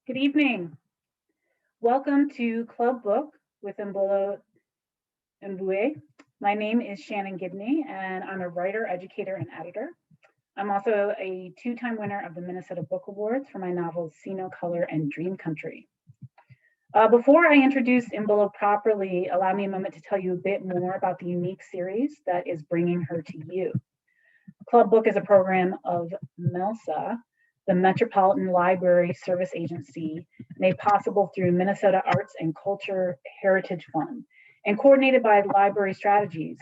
Good evening. Welcome to Club Book with Imbolo Mbue. My name is Shannon Gibney, and I'm a writer, educator, and editor. I'm also a two-time winner of the Minnesota Book Awards for my novels See No Color and Dream Country. Before I introduce Imbolo properly, allow me a moment to tell you a bit more about the unique series that is bringing her to you. Club Book is a program of MELSA, the Metropolitan Library Service Agency, made possible through Minnesota Arts and Culture Heritage Fund, and coordinated by Library Strategies,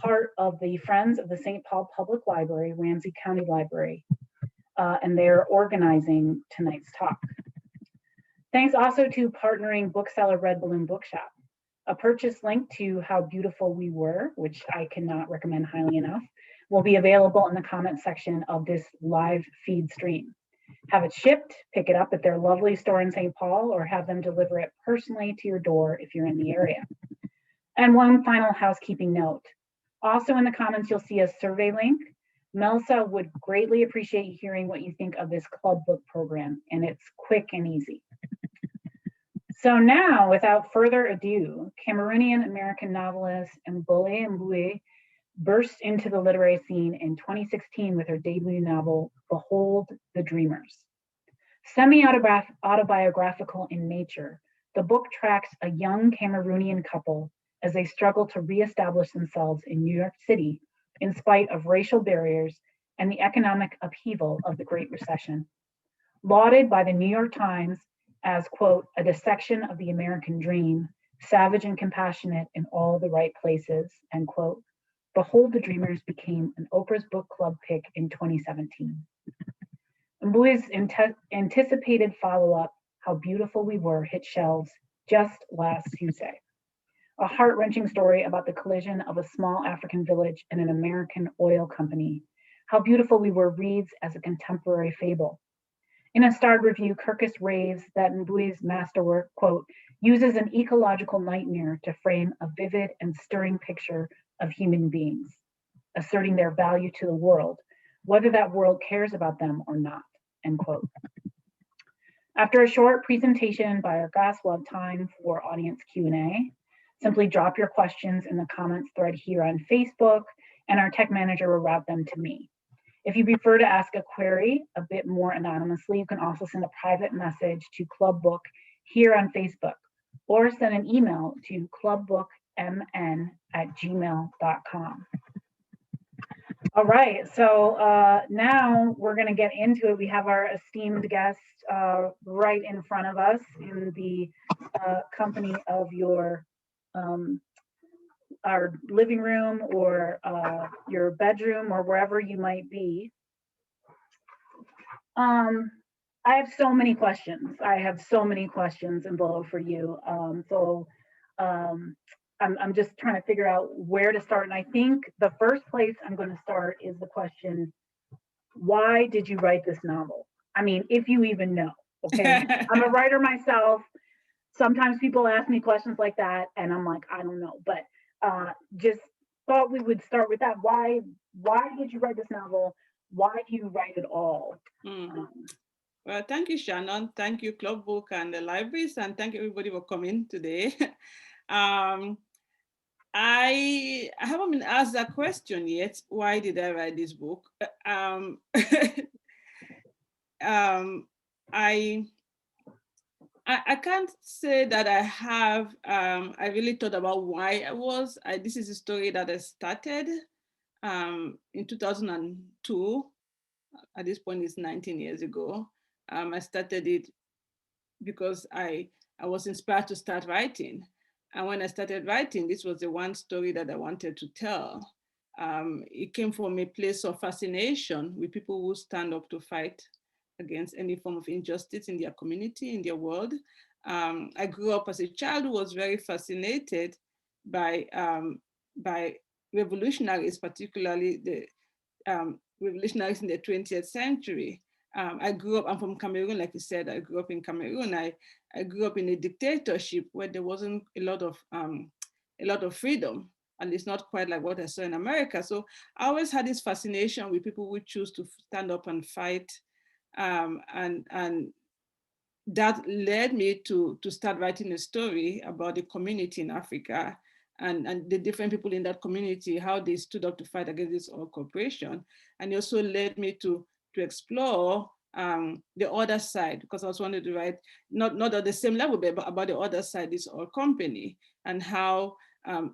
part of the Friends of the St. Paul Public Library, Ramsey County Library, and they're organizing tonight's talk. Thanks also to partnering bookseller Red Balloon Bookshop. A purchase link to How Beautiful We Were, which I cannot recommend highly enough, will be available in the comment section of this live feed stream. Have it shipped, pick it up at their lovely store in St. Paul, or have them deliver it personally to your door if you're in the area. And one final housekeeping note. Also in the comments, you'll see a survey link. MELSA would greatly appreciate hearing what you think of this club book program, and it's quick and easy. So now, without further ado, Cameroonian-American novelist Imbolo Mbue burst into the literary scene in 2016 with her debut novel, Behold the Dreamers. Semi-autobiographical in nature, the book tracks a young Cameroonian couple as they struggle to reestablish themselves in New York City in spite of racial barriers and the economic upheaval of the Great Recession. Lauded by the New York Times as, quote, a dissection of the American dream, savage and compassionate in all the right places, end quote, Behold the Dreamers became an Oprah's Book Club pick in 2017. Mbue's anticipated follow-up, How Beautiful We Were, hit shelves just last Tuesday. A heart-wrenching story about the collision of a small African village and an American oil company. How Beautiful We Were reads as a contemporary fable. In a starred review, Kirkus raves that Mbue's masterwork, quote, uses an ecological nightmare to frame a vivid and stirring picture of human beings, asserting their value to the world, whether that world cares about them or not, end quote. After a short presentation by our guests, we'll have time for audience Q&A. Simply drop your questions in the comments thread here on Facebook, and our tech manager will route them to me. If you prefer to ask a query a bit more anonymously, you can also send a private message to Club Book here on Facebook, or send an email to clubbookmn@gmail.com. All right, so now we're going to get into it. We have our esteemed guest right in front of us in the company of our living room or your bedroom or wherever you might be. I have so many questions. Imbolo, for you. I'm just trying to figure out where to start. And I think the first place I'm going to start is the question, why did you write this novel? I mean, if you even know, okay? I'm a writer myself. Sometimes people ask me questions like that, and I'm like, I don't know. But just thought we would start with that. Why did you write this novel? Why do you write it all? Well, thank you, Shannon. Thank you, Club Book and the libraries, and thank you everybody for coming today. I haven't been asked that question yet. Why did I write this book? I can't say that I have. I really thought about why this is a story that I started in 2002. At this point, it's 19 years ago. I started it because I was inspired to start writing. And when I started writing, this was the one story that I wanted to tell. It came from a place of fascination with people who stand up to fight against any form of injustice in their community, in their world. I grew up as a child who was very fascinated by revolutionaries, particularly the revolutionaries in the 20th century. I'm from Cameroon, like you said, I grew up in Cameroon. I grew up in a dictatorship where there wasn't a lot of freedom, and it's not quite like what I saw in America. So I always had this fascination with people who choose to stand up and fight, and that led me to start writing a story about the community in Africa and the different people in that community, how they stood up to fight against this oil corporation. And it also led me to explore the other side, because I was wanting to write not at the same level, but about the other side, this oil company, and how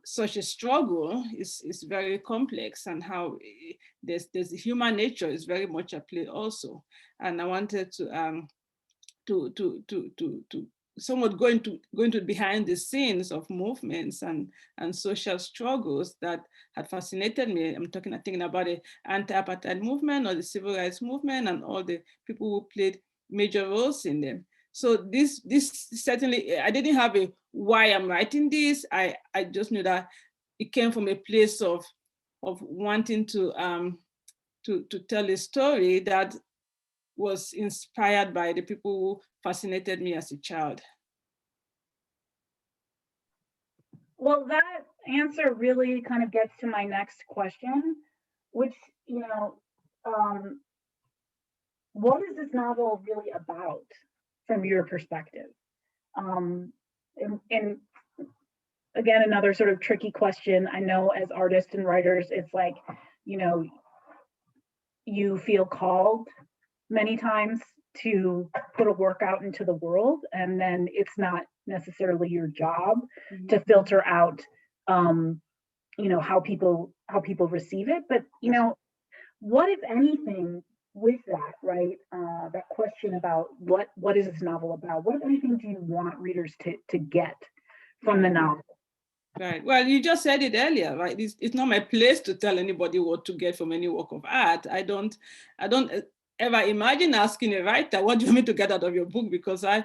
such a struggle is very complex, and how there's human nature is very much at play also. And I wanted to somewhat go into behind the scenes of movements and social struggles that had fascinated me. I'm thinking about the anti-apartheid movement or the civil rights movement and all the people who played major roles in them. So this certainly, I didn't have a why I'm writing this. I just knew that it came from a place of wanting to tell a story that was inspired by the people who fascinated me as a child. Well, that answer really kind of gets to my next question, which, what is this novel really about from your perspective? And again, another sort of tricky question. I know as artists and writers, it's like, you feel called many times to put a work out into the world, and then it's not necessarily your job to filter out how people receive it. But what, if anything, with that, right, that question about what is this novel about, what, if anything, do you want readers to get from the novel? Right. Well, you just said it earlier, right? It's not my place to tell anybody what to get from any work of art. I don't ever imagine asking a writer, what do you want me to get out of your book? Because I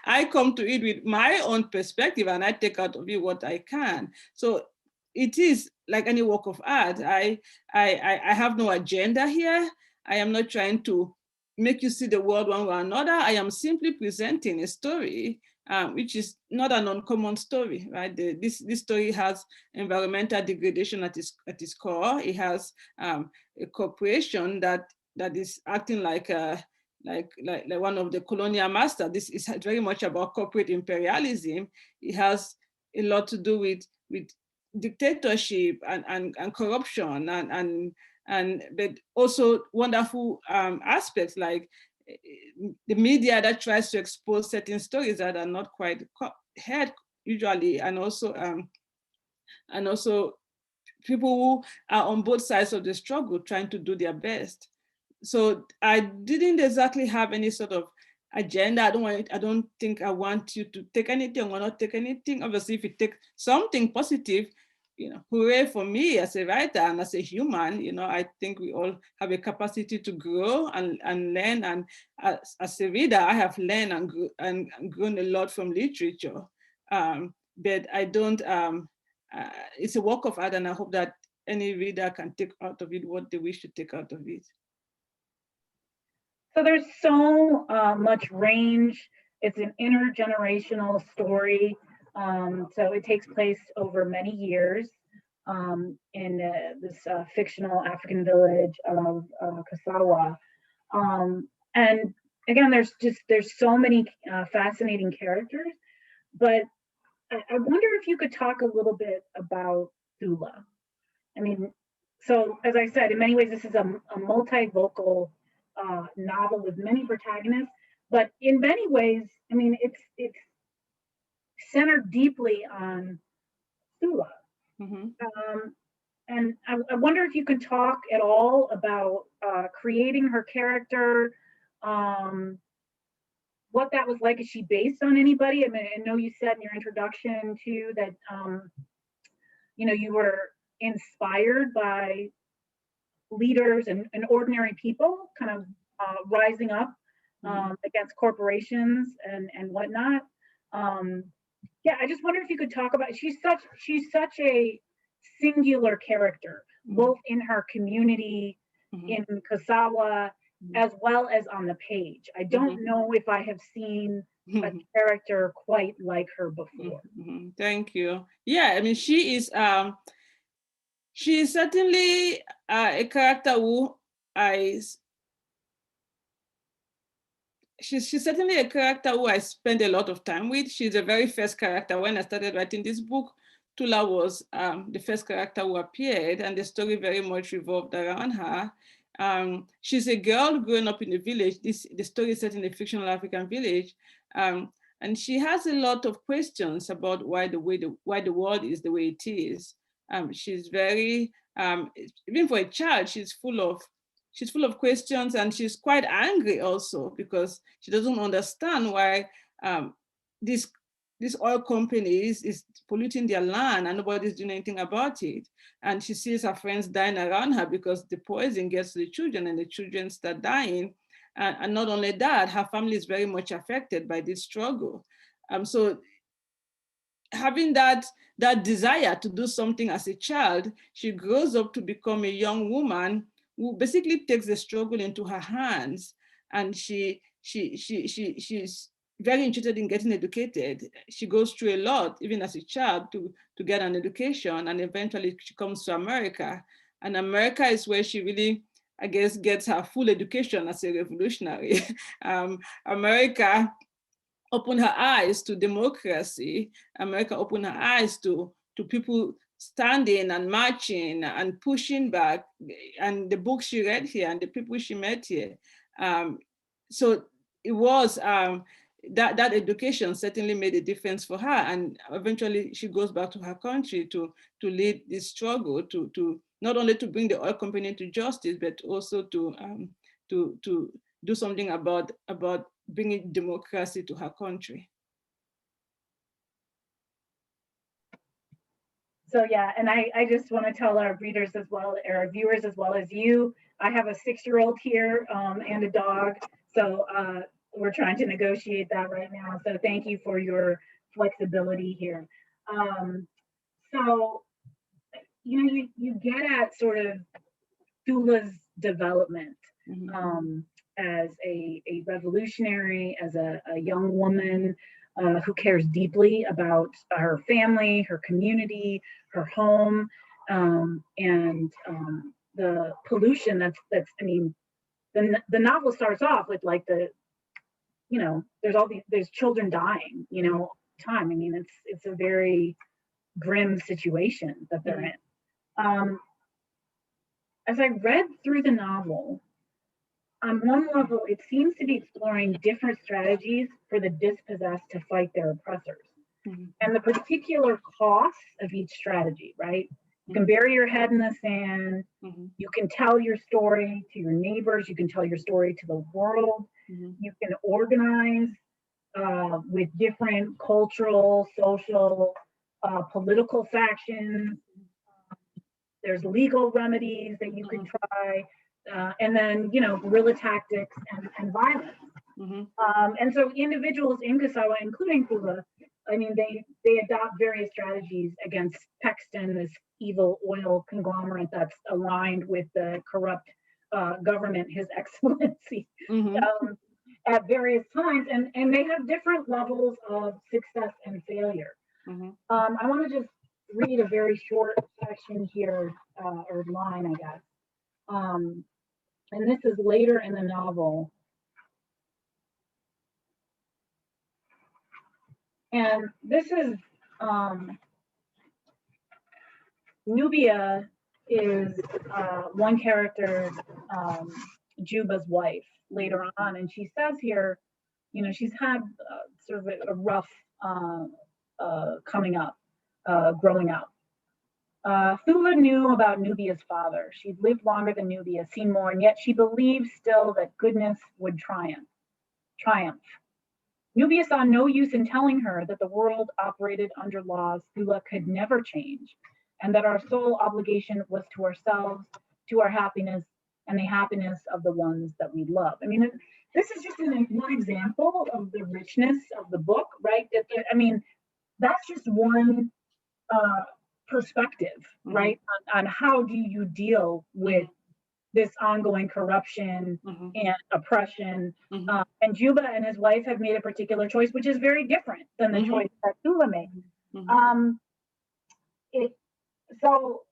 I come to it with my own perspective, and I take out of it what I can. So it is like any work of art. I have no agenda here. I am not trying to make you see the world one way or another. I am simply presenting a story, which is not an uncommon story, right? This story has environmental degradation at its core. It has a corporation that is acting like one of the colonial masters. This is very much about corporate imperialism. It has a lot to do with dictatorship and corruption and but also wonderful aspects like the media that tries to expose certain stories that are not quite heard usually, and also people who are on both sides of the struggle trying to do their best. So I didn't exactly have any sort of agenda. I don't think I want you to take anything or not take anything. Obviously, if you take something positive, hooray for me as a writer and as a human. I think we all have a capacity to grow and learn. And as a reader, I have learned and grown a lot from literature. But I don't, it's a work of art, and I hope that any reader can take out of it what they wish to take out of it. So there's so much range. It's an intergenerational story. So it takes place over many years in this fictional African village of Kasawa. And again, there's so many fascinating characters, but I wonder if you could talk a little bit about Thula. I mean, so as I said, in many ways, this is a multivocal novel with many protagonists, but in many ways, I mean, it's centered deeply on Thula. And I wonder if you can talk at all about creating her character, what that was like. Is she based on anybody? I mean, I know you said in your introduction too that you were inspired by leaders and ordinary people kind of rising up against corporations and whatnot. Yeah, I just wonder if you could talk about, she's such a singular character, both in her community in Kasawa as well as on the page. I don't know if I have seen a character quite like her before. Thank you. Yeah, I mean, she is certainly a character who she's certainly a character who I spent a lot of time with. She's the very first character. When I started writing this book, Tula was the first character who appeared, and the story very much revolved around her. She's a girl growing up in a village. The story is set in a fictional African village. And she has a lot of questions about why the world is the way it is. She's very, even for a child, she's full of questions, and she's quite angry also because she doesn't understand why this oil companies is polluting their land and nobody's doing anything about it. And she sees her friends dying around her because the poison gets to the children and the children start dying. And not only that, her family is very much affected by this struggle. So having that desire to do something as a child, she grows up to become a young woman who basically takes the struggle into her hands. And she's very interested in getting educated. She goes through a lot, even as a child, to get an education. And eventually she comes to America. And America is where she really, I guess, gets her full education as a revolutionary. America opened her eyes to democracy. America opened her eyes to people standing and marching and pushing back, and the books she read here and the people she met here. So it was that education certainly made a difference for her, and eventually she goes back to her country to lead this struggle to not only to bring the oil company to justice, but also to do something about bringing democracy to her country. So yeah, and I just want to tell our readers as well, or our viewers as well as you, I have a 6-year-old here and a dog. So we're trying to negotiate that right now. So thank you for your flexibility here. So, you know, you get at sort of Thula's development as a revolutionary, as a young woman who cares deeply about her family, her community, her home, and the pollution that's I mean, the novel starts off with like there's children dying, time. I mean, it's a very grim situation that they're in. As I read through the novel, on one level, it seems to be exploring different strategies for the dispossessed to fight their oppressors and the particular costs of each strategy, right? You can bury your head in the sand. You can tell your story to your neighbors. You can tell your story to the world. You can organize with different cultural, social, political factions. There's legal remedies that you could try. And then, guerrilla tactics and violence. And so individuals in Kasawa, including Thula, I mean, they adopt various strategies against Paxton, this evil oil conglomerate that's aligned with the corrupt government, His Excellency, at various times. And they have different levels of success and failure. I want to just read a very short section here, or line, I guess. And this is later in the novel. And this is Nubia is one character, Juba's wife, later on. And she says here, she's had sort of a rough coming up, growing up. Thula knew about Nubia's father. She'd lived longer than Nubia, seen more, and yet she believed still that goodness would triumph. Nubia saw no use in telling her that the world operated under laws Thula could never change, and that our sole obligation was to ourselves, to our happiness, and the happiness of the ones that we love. I mean, this is just one example of the richness of the book, right? I mean, that's just one perspective, right? On how do you deal with this ongoing corruption and oppression. And Juba and his wife have made a particular choice, which is very different than the choice that Thula made. So,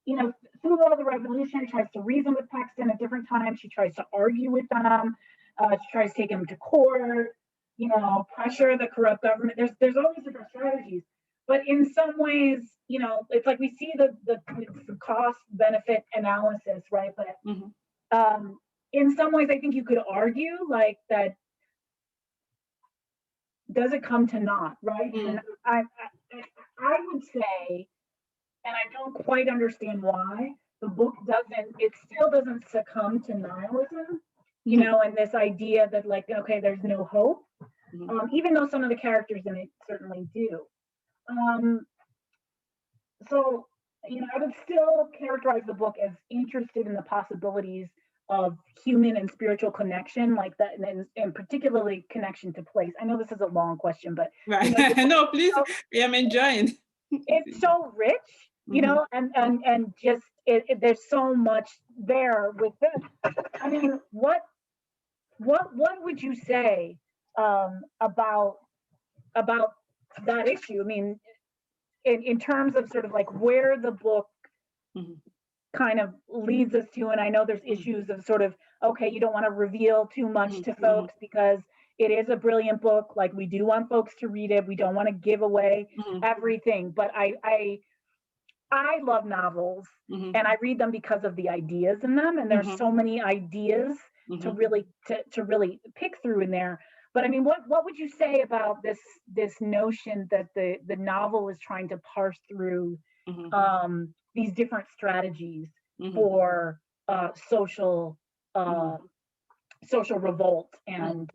Thula, the revolutionary, tries to reason with Paxton at different times. She tries to argue with them. tries to take him to court, you know, pressure the corrupt government. There's all these different strategies. But in some ways, you know, it's like we see the cost benefit analysis, right? But in some ways, I think you could argue like that. Does it come to naught, right? And I would say, and I don't quite understand why the book it still doesn't succumb to nihilism, you know, and this idea that like, okay, there's no hope, even though some of the characters in it certainly do. So, you know, I would still characterize the book as interested in the possibilities of human and spiritual connection, like that, and particularly connection to place. I know this is a long question, but right. You know, no, please, I'm enjoying. It's so rich, you know, and just there's so much there with this. I mean, what would you say about that issue? I mean, in terms of sort of like where the book kind of leads us to, and I know there's issues of sort of, okay, you don't want to reveal too much to folks because it is a brilliant book. Like we do want folks to read it. We don't want to give away everything, but I love novels and I read them because of the ideas in them. And there's so many ideas to really pick through in there. But I mean, what would you say about this notion that the novel is trying to parse through these different strategies for social revolt and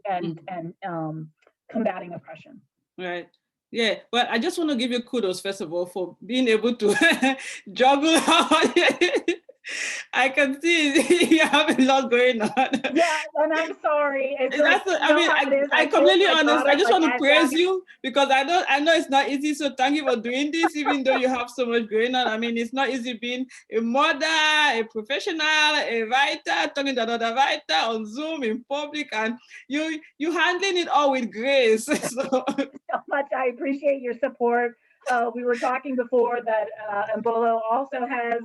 combating oppression? Right. Yeah, well, I just want to give you kudos, first of all, for being able to juggle. I can see you have a lot going on. Yeah, and I'm sorry. It's like, I completely understand. I just want to praise you because I know it's not easy. So thank you for doing this, even though you have so much going on. I mean, it's not easy being a mother, a professional, a writer, talking to another writer on Zoom in public, and you handling it all with grace. So much. I appreciate your support. We were talking before that Imbolo also has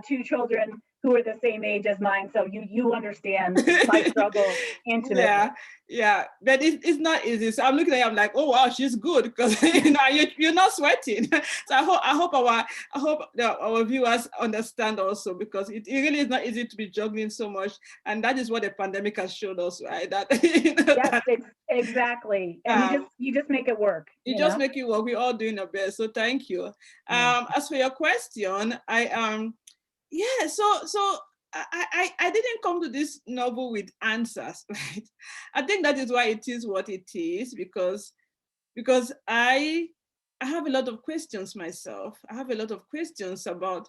2 children who are the same age as mine, so you understand my struggle intimately. Yeah, but it's not easy. So I'm looking at you, I'm like, oh wow, she's good because you're not sweating. So I hope our viewers understand also, because it really is not easy to be juggling so much, and that is what the pandemic has showed us, right? That exactly, and you just make it work. You just make it work. We're all doing our best. So thank you. As for your question, so I didn't come to this novel with answers, right? I think that is why it is what it is, because I have a lot of questions myself. I have a lot of questions about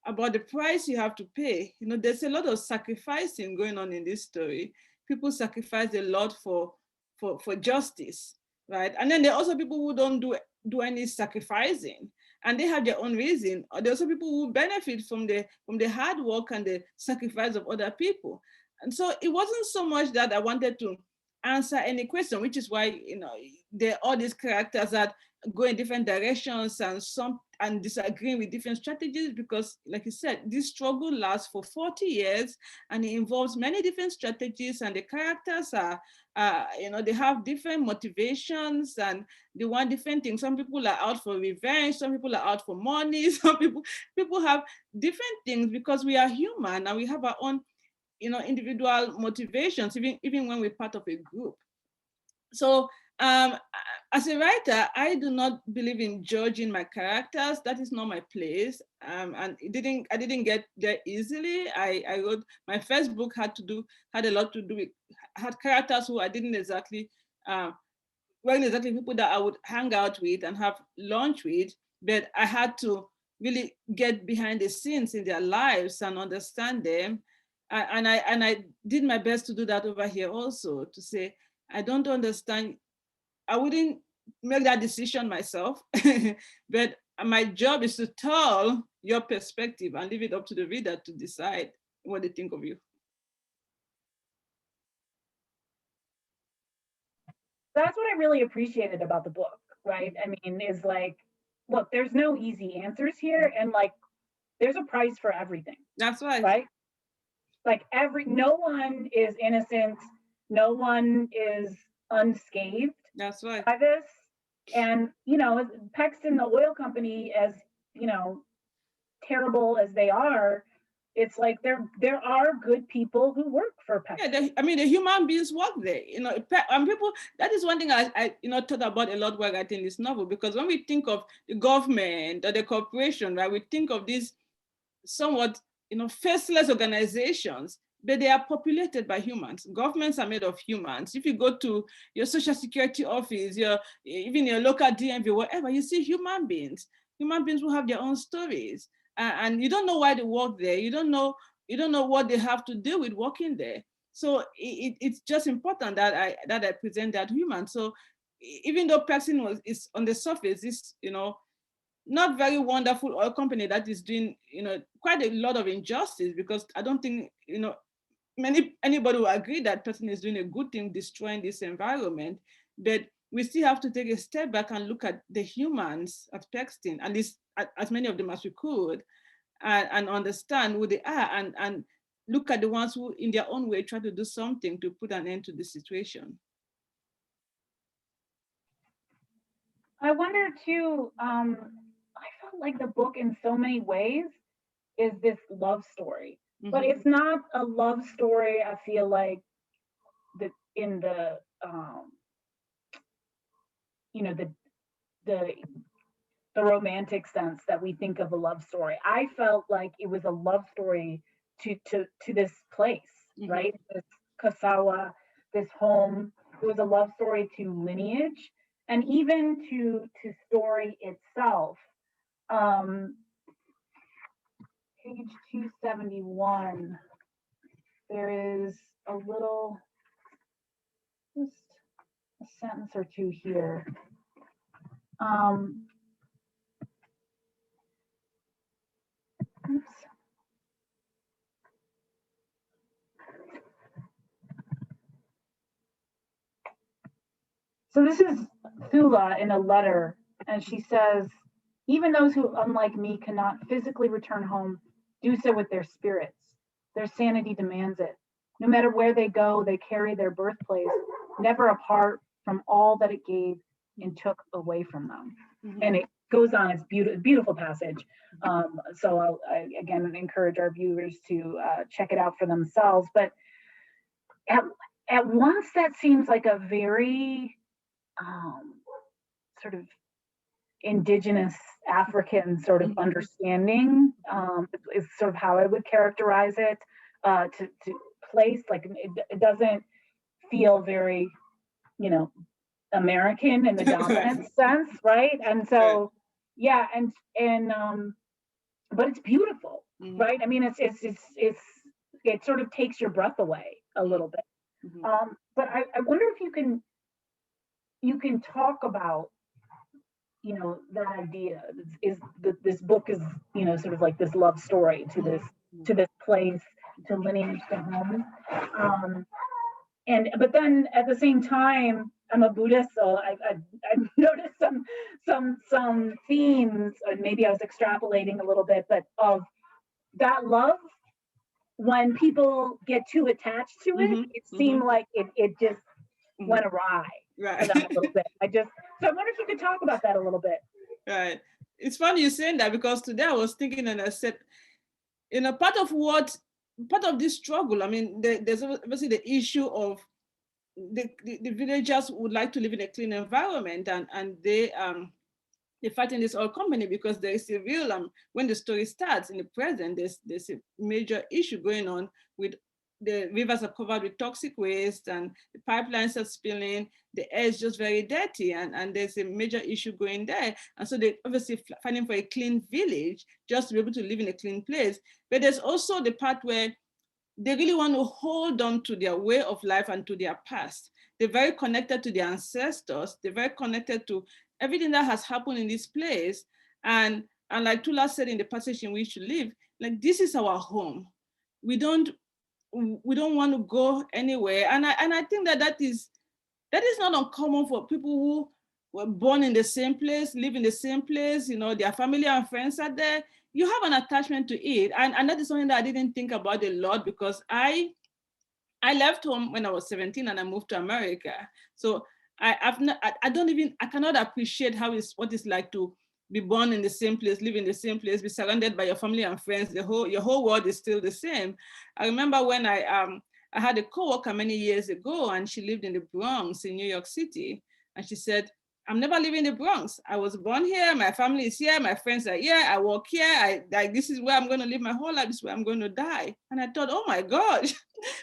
the price you have to pay. You know, there's a lot of sacrificing going on in this story. People sacrifice a lot for justice, right? And then there are also people who don't do any sacrificing, and they have their own reason. Or there are also people who benefit from the hard work and the sacrifice of other people. And so it wasn't so much that I wanted to answer any question, which is why, you know, there are all these characters that go in different directions and disagreeing with different strategies, because like you said, this struggle lasts for 40 years and it involves many different strategies, and the characters are you know, they have different motivations and they want different things. Some people are out for revenge, some people are out for money, some people have different things, because we are human and we have our own, you know, individual motivations, even when we're part of a group. So as a writer, I do not believe in judging my characters. That is not my place. And I didn't get there easily. I wrote, my first book had a lot to do with, had characters who I didn't exactly, weren't exactly people that I would hang out with and have lunch with, but I had to really get behind the scenes in their lives and understand them. And I did my best to do that over here also, to say, I don't understand. I wouldn't make that decision myself, but my job is to tell your perspective and leave it up to the reader to decide what they think of you. That's what I really appreciated about the book, right? I mean, is like, look, there's no easy answers here, and like, there's a price for everything. That's right. Right? Like no one is innocent No one is unscathed That's right. by this. And, you know, Paxton, the oil company, as, you know, terrible as they are, it's like there are good people who work for Paxton. Yeah, I mean, the human beings work there, you know, and people, that is one thing I you know, thought about a lot while writing this novel, because when we think of the government or the corporation, right, we think of these somewhat, you know, faceless organizations, but they are populated by humans. Governments are made of humans. If you go to your social security office, even your local DMV, wherever, you see human beings who have their own stories, and you don't know why they work there. You don't know what they have to deal with working there. So it's just important that I present that human. So even though Paxton is on the surface, is, you know, not very wonderful oil company that is doing, you know, quite a lot of injustice, because I don't think, you know, anybody will agree that person is doing a good thing destroying this environment. But we still have to take a step back and look at the humans at Paxton, at least as many of them as we could, and understand who they are, and look at the ones who in their own way try to do something to put an end to the situation. I wonder too, I felt like the book in so many ways is this love story, but it's not a love story. I feel like the in the you know, the romantic sense that we think of a love story. I felt like it was a love story to this place, right? This Kasawa, this home. It was a love story to lineage, and even to story itself. Um, Page 271, there is a little, just a sentence or two here. Oops. So this is Thula in a letter, and she says, even those who, unlike me, cannot physically return home, do so with their spirits. Their sanity demands it. No matter where they go, they carry their birthplace, never apart from all that it gave and took away from them. And it goes on, it's beautiful passage. So I again encourage our viewers to check it out for themselves. But at once that seems like a very sort of indigenous African sort of understanding, is sort of how I would characterize it, to place, like it doesn't feel very, you know, American in the dominant sense, right? And so, yeah, and but it's beautiful, right? I mean, it sort of takes your breath away a little bit. But I wonder if you can talk about, you know, that idea is that this book is, you know, sort of like this love story to this place, to lineage, to home. But then at the same time, I'm a Buddhist, so I've noticed some themes, and maybe I was extrapolating a little bit, but of that love, when people get too attached to it, it seemed like it just went awry for them a little bit. So I wonder if you could talk about that a little bit. Right. It's funny you saying that, because today I was thinking and I said, you know, part of this struggle, I mean, there's obviously the issue of the villagers would like to live in a clean environment, and they're fighting this oil company because there is a real, when the story starts in the present, there's a major issue going on with the rivers are covered with toxic waste, and the pipelines are spilling, the air is just very dirty, and there's a major issue going there. And so they're obviously fighting for a clean village, just to be able to live in a clean place. But there's also the part where they really want to hold on to their way of life and to their past. They're very connected to their ancestors. They're very connected to everything that has happened in this place. And like Tula said in the passage in which you live, like, this is our home. We don't want to go anywhere. And I think that is not uncommon for people who were born in the same place, live in the same place, you know, their family and friends are there. You have an attachment to it. And that is something that I didn't think about a lot, because I I left home when I was 17 and I moved to America. So I cannot appreciate what it's like to be born in the same place, live in the same place, be surrounded by your family and friends. Your whole world is still the same. I remember when I had a coworker many years ago, and she lived in the Bronx in New York City, and she said, "I'm never leaving the Bronx. I was born here. My family is here. My friends are here. I work here. This is where I'm going to live my whole life. This is where I'm going to die." And I thought, oh my gosh,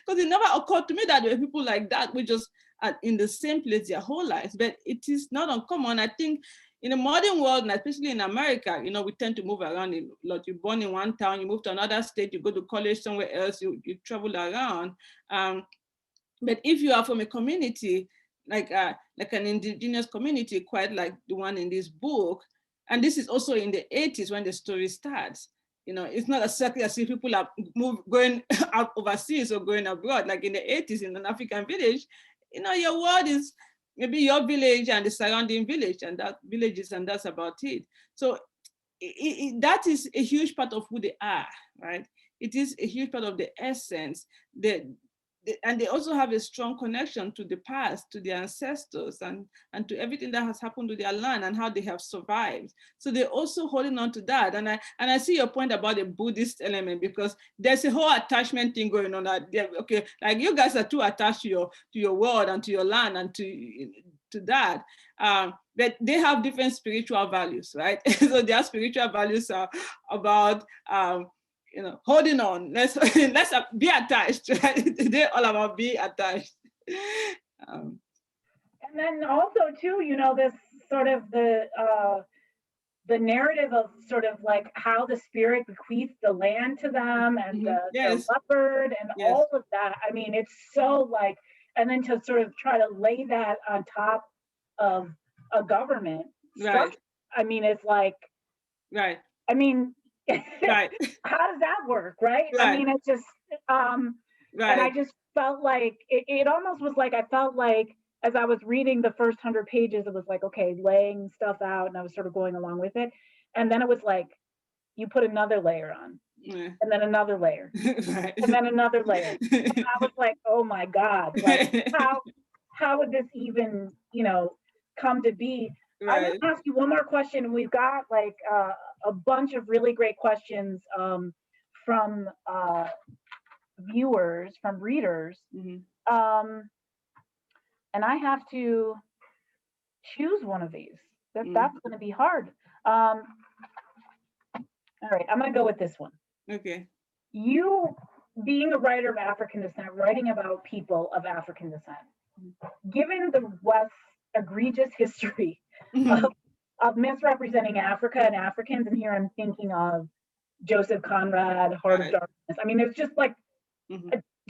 because it never occurred to me that there were people like that who just are in the same place their whole lives. But it is not uncommon. I think in the modern world, and especially in America, we tend to move around a lot. You're born in one town, you move to another state, you go to college somewhere else, you travel around. But if you are from a community, like an indigenous community, quite like the one in this book, and this is also in the 80s when the story starts, it's not exactly as if people are going out overseas or going abroad. Like in the 80s in an African village, your world is maybe your village and the surrounding village and that's about it. So that is a huge part of who they are, right? It is a huge part of the essence. And they also have a strong connection to the past, to their ancestors, and to everything that has happened to their land and how they have survived. So they're also holding on to that. And I see your point about the Buddhist element, because there's a whole attachment thing going on. Okay, like you guys are too attached to your world and to your land and to that. But they have different spiritual values, right? So their spiritual values are about holding on. Let's be attached. Right? They're all about being attached. And then also too, this sort of the narrative of sort of like how the spirit bequeaths the land to them, and the leopard and all of that. I mean, it's so like, and then to sort of try to lay that on top of a government structure. I mean, it's like, right. I mean, right. How does that work, right? I mean, it's just, and I just felt like, it almost was like, I felt like as I was reading the first 100 pages, it was like, okay, laying stuff out, and I was sort of going along with it. And then it was like, you put another layer on, and then another layer, and then another layer. And I was like, oh my God, like how would this even, come to be? I want to ask you one more question, and we've got like a bunch of really great questions from viewers, from readers. And I have to choose one of these. That's going to be hard. All right, I'm going to go with this one. Okay. You, being a writer of African descent, writing about people of African descent, given the West's egregious history of misrepresenting Africa and Africans, and here I'm thinking of Joseph Conrad, Heart of Darkness. I mean, there's just like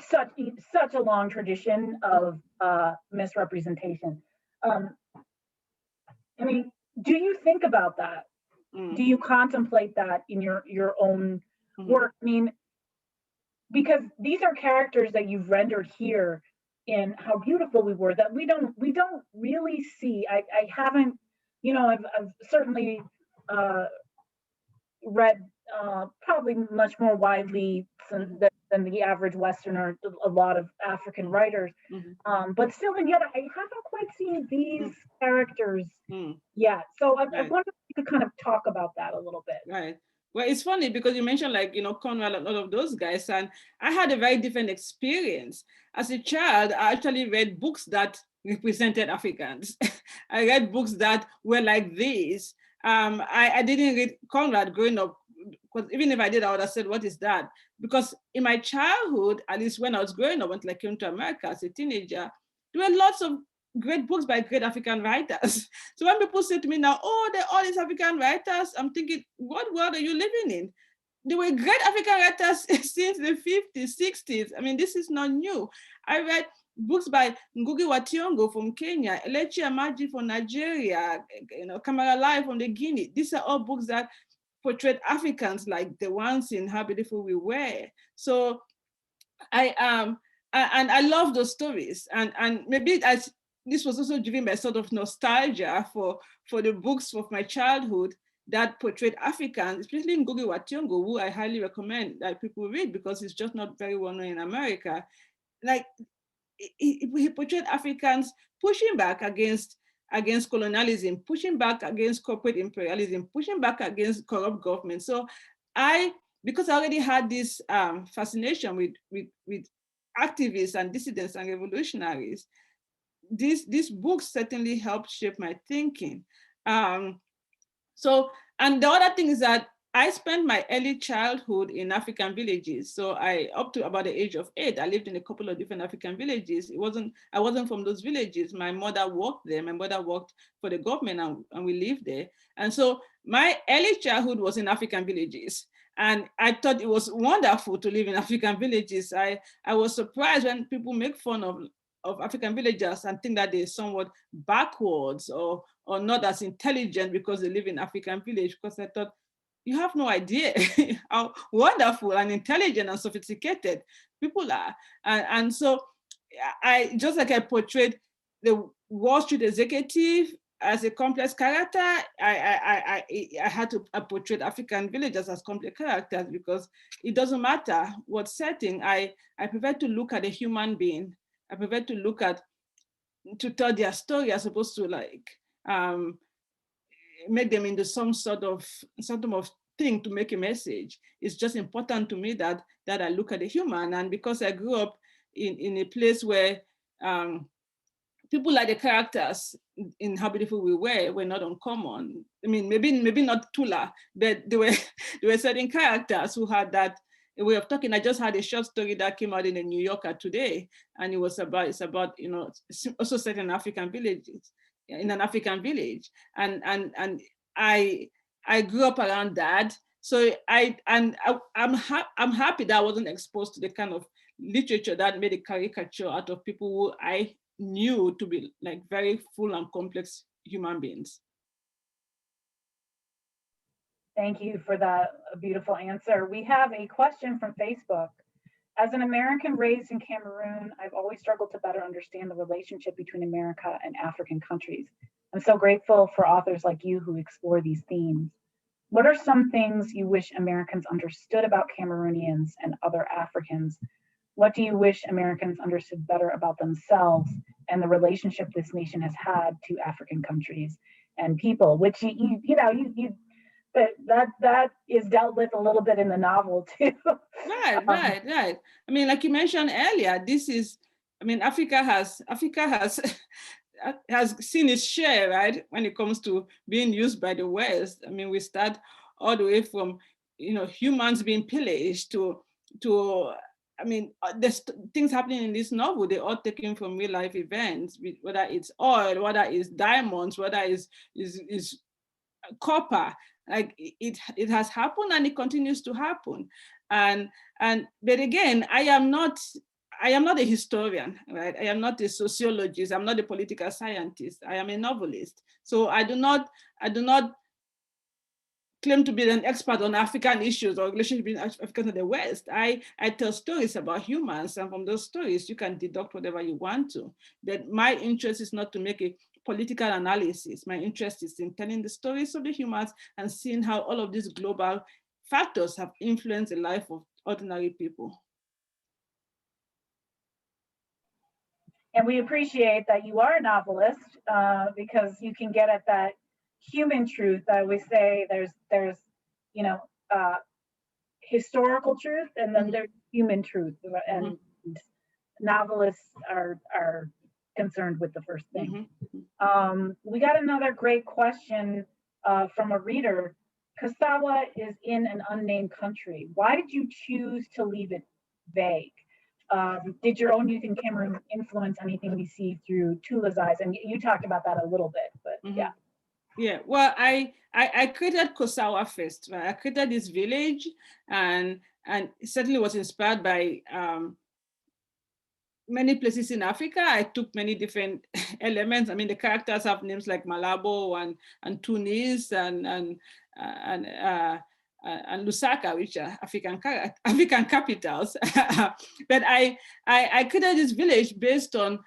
such a long tradition of misrepresentation. I mean, do you think about that? Do you contemplate that in your own work? I mean, because these are characters that you've rendered here in How Beautiful We Were, that we don't really see. I haven't, I've certainly read probably much more widely than the average Westerner, a lot of African writers, but still, and yet I haven't quite seen these characters yet. So I wonder if you could kind of talk about that a little bit. Right. Well, it's funny because you mentioned Conrad and all of those guys, and I had a very different experience. As a child, I actually read books that represented Africans. I read books that were like this. I didn't read Conrad growing up, because even if I did, I would have said, what is that? Because in my childhood, at least when I was growing up, until I came to America as a teenager, there were lots of great books by great African writers. So when people say to me now, oh, they're all these African writers, I'm thinking, what world are you living in? There were great African writers since the 50s, 60s. I mean, this is not new. I read books by Ngugi wa Thiong'o from Kenya, Elechi Amaji from Nigeria, Kamara Lai from the Guinea. These are all books that portrayed Africans like the ones in How Beautiful We Were. So and I love those stories. And maybe this was also driven by sort of nostalgia for the books of my childhood that portrayed Africans, especially in Ngugi wa Thiong'o, who I highly recommend that people read because it's just not very well known in America. like he portrayed Africans pushing back against colonialism, pushing back against corporate imperialism, pushing back against corrupt government. So because I already had this fascination with activists and dissidents and revolutionaries, this book certainly helped shape my thinking. So, and the other thing is that I spent my early childhood in African villages. So up to about the age of 8, I lived in a couple of different African villages. I wasn't from those villages. My mother worked there. My mother worked for the government, and we lived there. And so my early childhood was in African villages. And I thought it was wonderful to live in African villages. I was surprised when people make fun of African villagers and think that they're somewhat backwards or not as intelligent because they live in African village, because I thought, you have no idea how wonderful and intelligent and sophisticated people are. And so I just like I portrayed the Wall Street executive as a complex character, I had to portray African villagers as complex characters, because it doesn't matter what setting. I prefer to look at a human being. I prefer to tell their story as opposed to make them into some sort of thing to make a message. It's just important to me that I look at the human. And because I grew up in a place where people like the characters in How Beautiful We Were not uncommon. I mean, maybe not Tula, but there were certain characters who had that way of talking. I just had a short story that came out in the New Yorker today, and it's about also set in African villages, in an African village, and I grew up around that. So I'm happy that I wasn't exposed to the kind of literature that made a caricature out of people who I knew to be like very full and complex human beings. Thank you for that beautiful answer. We have a question from Facebook. As an American raised in Cameroon, I've always struggled to better understand the relationship between America and African countries. I'm so grateful for authors like you who explore these themes. What are some things you wish Americans understood about Cameroonians and other Africans? What do you wish Americans understood better about themselves and the relationship this nation has had to African countries and people? Which that is dealt with a little bit in the novel too. Right. I mean, like you mentioned earlier, Africa has seen its share, right, when it comes to being used by the West. I mean, we start all the way from humans being pillaged to there's things happening in this novel. They're all taken from real life events, whether it's oil, whether it's diamonds, whether it's copper. Like it has happened and it continues to happen. But again, I am not a historian, right? I am not a sociologist. I'm not a political scientist. I am a novelist. So I do not claim to be an expert on African issues or relationship between Africans and the West. I tell stories about humans, and from those stories, you can deduct whatever you want to. But my interest is not to make a political analysis. My interest is in telling the stories of the humans and seeing how all of these global factors have influenced the life of ordinary people. And we appreciate that you are a novelist because you can get at that human truth. I always say there's historical truth, and then there's human truth, and novelists are concerned with the first thing. We got another great question from a reader. Kasawa is in an unnamed country. Why did you choose to leave it vague? Did your own youth in Cameroon influence anything we see through Tula's eyes? And you talked about that a little bit, but yeah. Yeah, well, I created Kosawa first. Right? I created this village, and it certainly was inspired by many places in Africa. I took many different elements. I mean, the characters have names like Malabo and Tunis and Lusaka, which are African capitals. But I created this village based on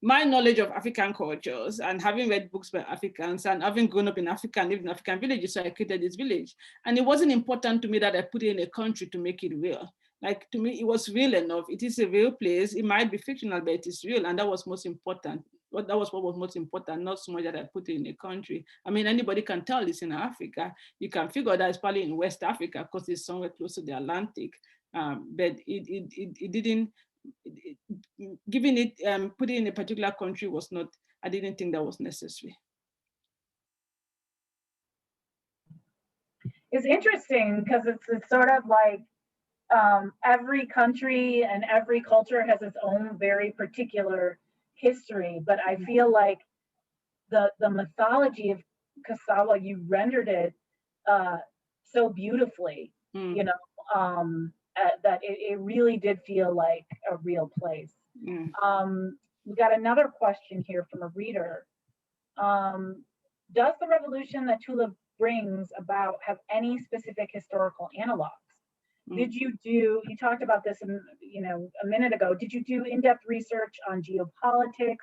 my knowledge of African cultures and having read books by Africans and having grown up in Africa and lived in African villages. So I created this village. And it wasn't important to me that I put it in a country to make it real. like to me, it was real enough. It is a real place. It might be fictional, but it is real, and that was most important. That was what was most important, not so much that I put it in a country. I mean, anybody can tell it's in Africa. You can figure that it's probably in West Africa because it's somewhere close to the Atlantic. But it didn't, giving it, putting it in a particular country was not, I didn't think that was necessary. It's interesting because it's sort of like every country and every culture has its own very particular history, but I feel like the mythology of Kasawa, you rendered it so beautifully, you know, that it really did feel like a real place. We got another question here from a reader. Does the revolution that Tula brings about have any specific historical analogs? Did you do, you talked about this, a minute ago, did you do in-depth research on geopolitics,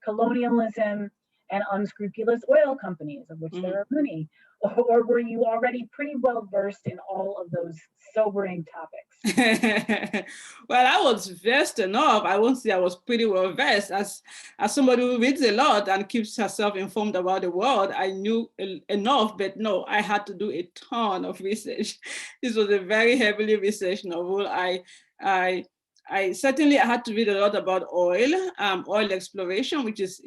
colonialism, and unscrupulous oil companies, of which there are many? Or were you already pretty well versed in all of those sobering topics? Well, I was versed enough. I won't say I was pretty well versed. As somebody who reads a lot and keeps herself informed about the world, I knew enough, but no, I had to do a ton of research. This was a very heavily researched novel. I certainly had to read a lot about oil exploration, which is,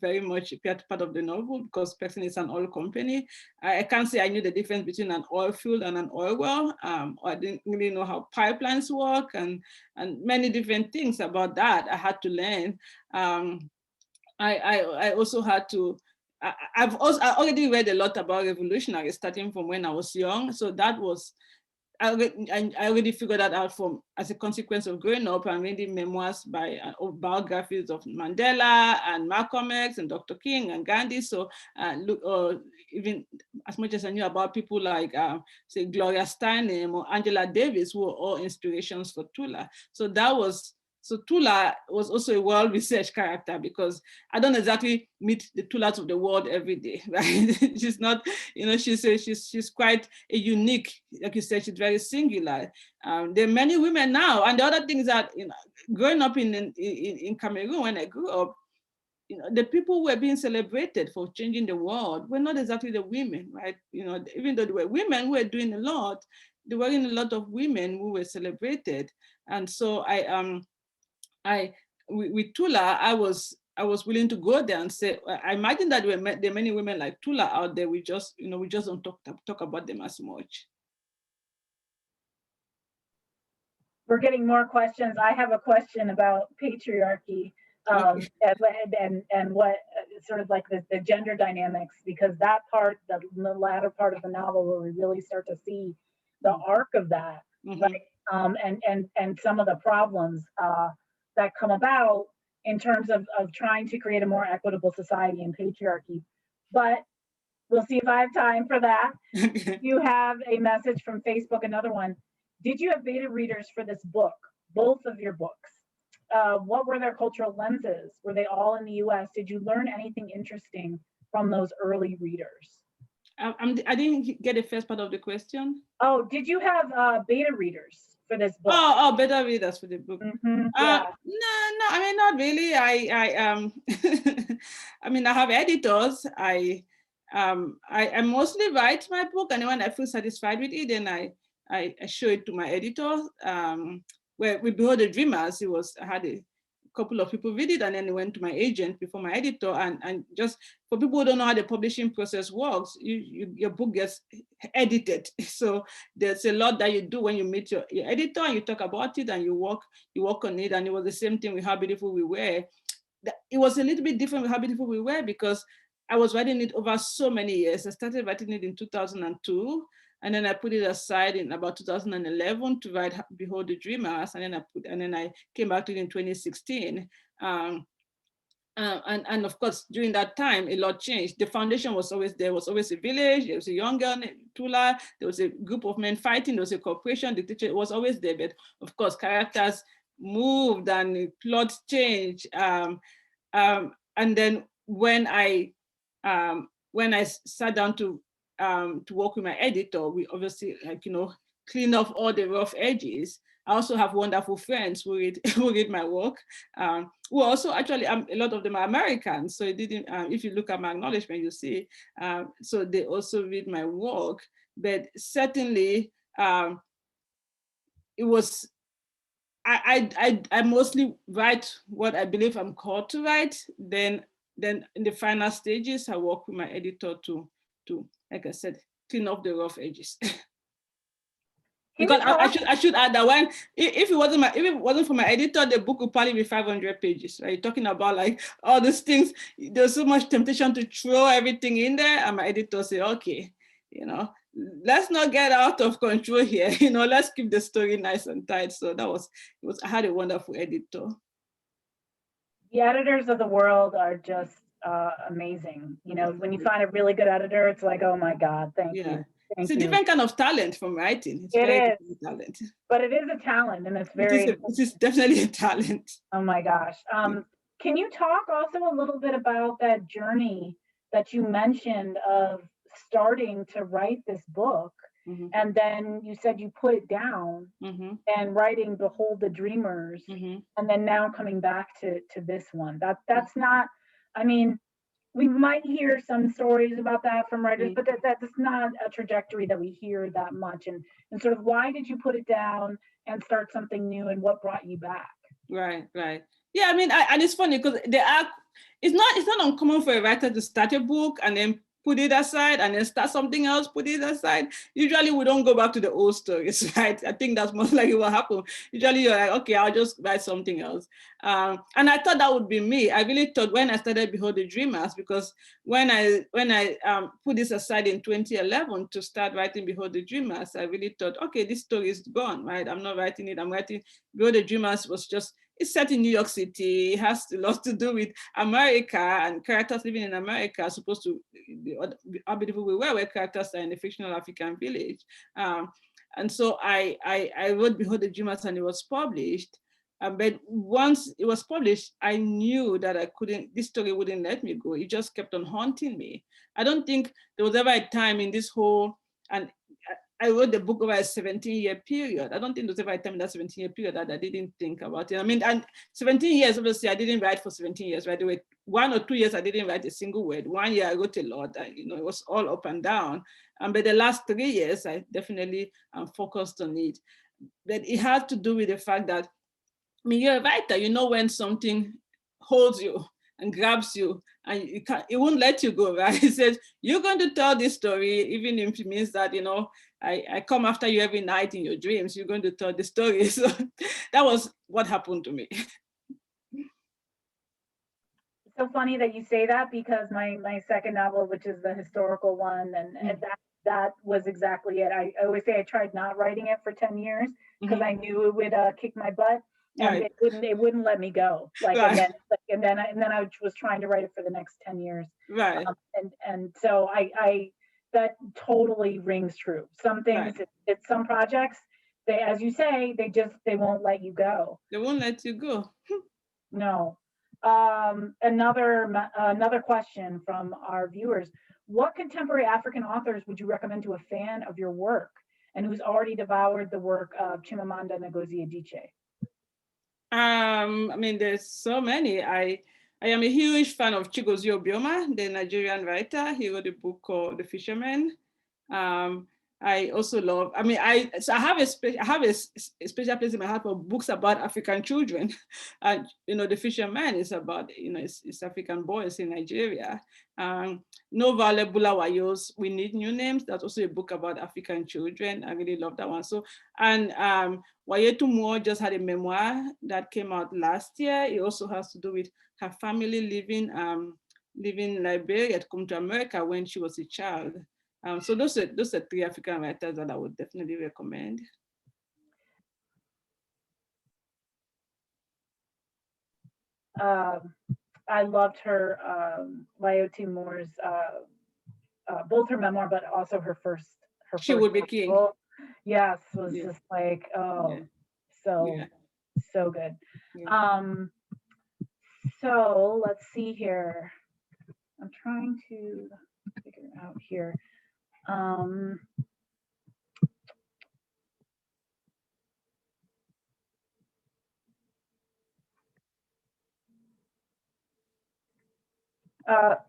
very much part of the novel because Pepsi is an oil company. I can't say I knew the difference between an oil field and an oil well. I didn't really know how pipelines work and many different things about that I had to learn. I also had to, I already read a lot about revolutionaries starting from when I was young. So that was, I already figured that out as a consequence of growing up and reading memoirs biographies of Mandela and Malcolm X and Dr. King and Gandhi. So even as much as I knew about people like, say, Gloria Steinem or Angela Davis, who were all inspirations for Tula. So Tula was also a well-researched character because I don't exactly meet the Tulas of the world every day, right? She's not, she's quite a unique, like you said, she's very singular. There are many women now, and the other thing is that, growing up in Cameroon, when I grew up, the people who were being celebrated for changing the world were not exactly the women, right? Even though there were women who were doing a lot, there weren't a lot of women who were celebrated, and so with Tula, I was willing to go there and say, I imagine that there are many women like Tula out there. We just don't talk about them as much. We're getting more questions. I have a question about patriarchy and what sort of like the gender dynamics, because that part, the latter part of the novel, where we really start to see the arc of that, right? And some of the problems that come about in terms of trying to create a more equitable society in patriarchy. But we'll see if I have time for that. You have a message from Facebook, another one. Did you have beta readers for this book, both of your books? What were their cultural lenses? Were they all in the US? Did you learn anything interesting from those early readers? I didn't get the first part of the question. Oh, did you have beta readers for this book? Oh, beta readers for the book. Yeah. No, I mean, not really. I mean, I have editors. I mostly write my book, and when I feel satisfied with it, then I show it to my editor. Where with Behold the Dreamers, I had a couple of people read it, and then it went to my agent before my editor. And just for people who don't know how the publishing process works, your book gets edited. So there's a lot that you do when you meet your editor and you talk about it and you work on it. And it was the same thing with How Beautiful We Were. It was a little bit different with How Beautiful We Were because I was writing it over so many years. I started writing it in 2002. And then I put it aside in about 2011 to write Behold the Dreamers, and then I came back to it in 2016. And of course, during that time, a lot changed. The foundation was always there. Was always a village. There was a young girl named Tula. There was a group of men fighting. There was a corporation. The teacher was always there. But of course, characters moved and plot changed. And then when I sat down to work with my editor, we obviously clean off all the rough edges. I also have wonderful friends who read who read my work. Who also actually a lot of them are Americans. So it didn't. If you look at my acknowledgement, you see. So they also read my work. But certainly, it was. I mostly write what I believe I'm called to write. Then in the final stages, I work with my editor to like I said, clean up the rough edges. Because I should add that when if it wasn't for my editor, the book would probably be 500 pages. Right, you're talking about like all these things. There's so much temptation to throw everything in there, and my editor say, okay, let's not get out of control here. Let's keep the story nice and tight. So I had a wonderful editor. The editors of the world are just amazing. When you find a really good editor, it's like, oh my God, thank you. It's a different kind of talent from writing. It's it very is, different talent. But it is a talent, and it's very. It is definitely a talent. Oh my gosh. Can you talk also a little bit about that journey that you mentioned of starting to write this book, and then you said you put it down, and writing Behold the Dreamers, and then now coming back to this one? That's not. I mean, we might hear some stories about that from writers, but that's not a trajectory that we hear that much. And sort of, why did you put it down and start something new, and what brought you back? Right. Yeah, I mean, and it's funny because it's not uncommon for a writer to start a book and then put it aside and then start something else, put it aside. Usually we don't go back to the old stories, right? I think that's most likely what happened. Usually you're like, okay, I'll just write something else. And I thought that would be me. I really thought when I started Behold the Dreamers, because when I put this aside in 2011 to start writing Behold the Dreamers, I really thought, okay, this story is gone, right? I'm not writing it. I'm writing Behold the Dreamers it's set in New York City. It has a lot to do with America and characters living in America, as opposed to how beautiful we were, where characters are in a fictional African village. And so I wrote Behold the Dreamers, and it was published. But once it was published, I knew that this story wouldn't let me go. It just kept on haunting me. I don't think there was ever a time in this whole, and I wrote the book over a 17-year period. I don't think there was ever a time in that 17-year period that I didn't think about it. I mean, and 17 years, obviously, I didn't write for 17 years, right? There were 1 or 2 years I didn't write a single word. 1 year I wrote a lot, and, it was all up and down. But the last 3 years, I definitely focused on it. But it had to do with the fact that, I mean, you're a writer, when something holds you and grabs you, and it won't let you go, right? It says, you're going to tell this story, even if it means that, I come after you every night in your dreams, you're going to tell the story. So that was what happened to me. It's so funny that you say that, because my second novel, which is the historical one, and that was exactly it. I always say I tried not writing it for 10 years because I knew it would kick my butt. And right. it wouldn't let me go. Right. and then I was trying to write it for the next 10 years. Right. And so I that totally rings true. Some things, right. It's some projects, they, as you say, they won't let you go. They won't let you go. No. Another question from our viewers: what contemporary African authors would you recommend to a fan of your work and who's already devoured the work of Chimamanda Ngozi Adichie? I mean, there's so many. I am a huge fan of Chigozie Obioma, the Nigerian writer. He wrote a book called The Fisherman. I also love, I have a special place in my heart for books about African children. And, The Fisherman is about, it's African boys in Nigeria. Novale Bulawayo's We Need New Names. That's also a book about African children. I really love that one. So, and Wayetu Moore just had a memoir that came out last year. It also has to do with her family living in Liberia to come to America when she was a child. So those are 3 African writers that I would definitely recommend. I loved her, Wayetu Moore's, both her memoir, but also her first. She Would Be King. Yes, was just like, so good. Yeah. So let's see here. I'm trying to figure out here.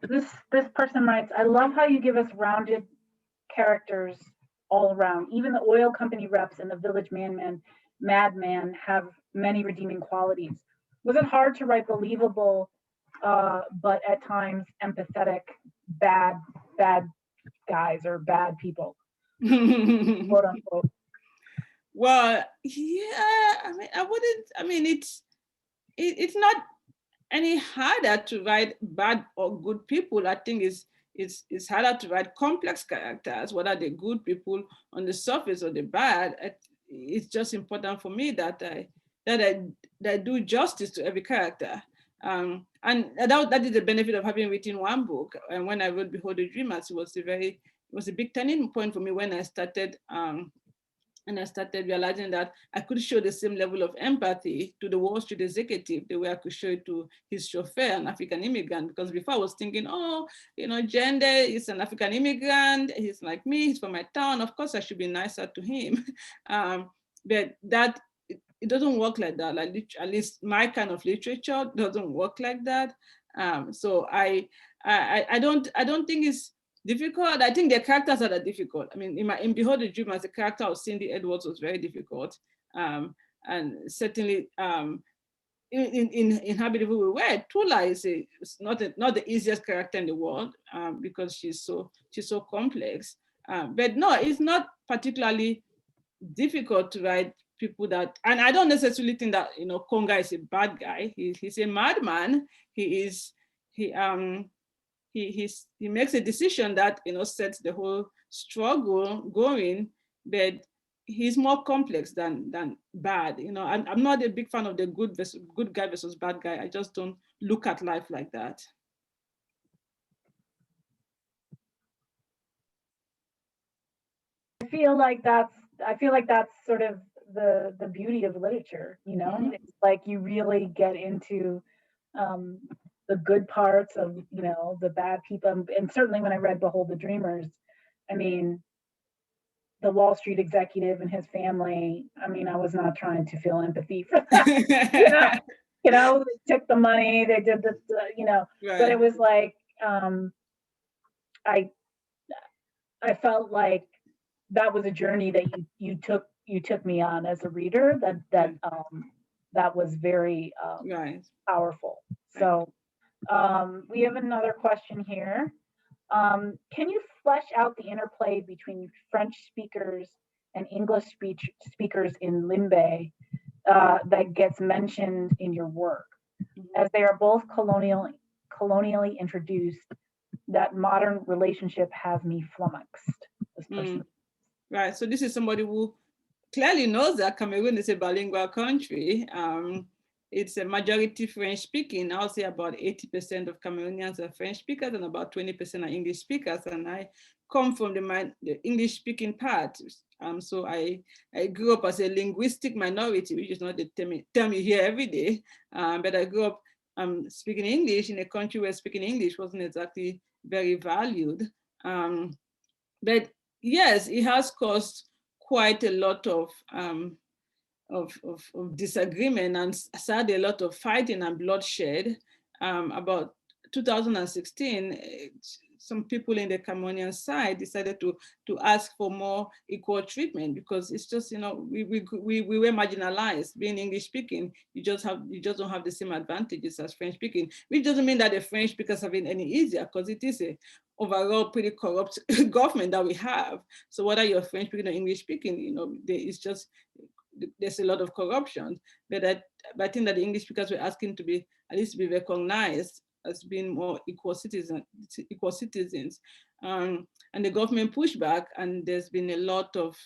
This person writes, I love how you give us rounded characters all around. Even the oil company reps and the village madman have many redeeming qualities. Was it hard to write believable, but at times empathetic, bad guys or bad people, quote unquote? Well, yeah, it's not any harder to write bad or good people. I think it's harder to write complex characters, whether they're good people on the surface or the bad. It's just important for me that I do justice to every character. And that is the benefit of having written one book. And when I wrote Behold the Dreamers, it was a big turning point for me when I started realizing that I could show the same level of empathy to the Wall Street executive the way I could show it to his chauffeur, an African immigrant. Because before I was thinking, oh, Jende is an African immigrant. He's like me. He's from my town. Of course, I should be nicer to him. But that it doesn't work like that. Like at least my kind of literature doesn't work like that. So I don't think it's difficult. I think the characters that are difficult. I mean, in Behold the Dreamers, the character of Cindy Edwards was very difficult, and certainly in How Beautiful We Were, Tula is not the easiest character in the world, because she's so complex. But no, it's not particularly difficult to write people that, and I don't necessarily think that Konga is a bad guy. He's a madman. He makes a decision that sets the whole struggle going, but he's more complex than bad. I'm not a big fan of the good guy versus bad guy. I just don't look at life like that. I feel like that's sort of the beauty of literature. Mhm. It's like you really get into the good parts of the bad people, and certainly when I read Behold the Dreamers, I mean, the Wall Street executive and his family, I mean, I was not trying to feel empathy for them. They took the money, they did this, but it Right. was like, I I felt like that was a journey that you took me on as a reader, that was very Right. powerful. Right. So we have another question here. Can you flesh out the interplay between French speakers and English speakers in Limbe that gets mentioned in your work, as they are both colonially introduced? That modern relationship has me flummoxed. This person. Right. So this is somebody who clearly knows that Cameroon is a bilingual country. It's a majority French speaking. I'll say about 80% of Cameroonians are French speakers and about 20% are English speakers. And I come from the English speaking part. So I grew up as a linguistic minority, which is not the term you hear every day. But I grew up speaking English in a country where speaking English wasn't exactly very valued. But yes, it has caused quite a lot of disagreement and sadly a lot of fighting and bloodshed. About 2016, some people in the Cameroonian side decided to ask for more equal treatment, because it's just we were marginalized. Being English speaking, you just don't have the same advantages as French speaking, which doesn't mean that the French speakers have it any easier, because it is a overall pretty corrupt government that we have. So whether you're French speaking or English speaking, there's a lot of corruption. But I think that the English speakers were asking to be at least be recognized as being more equal citizens. And the government pushed back, and there's been a lot of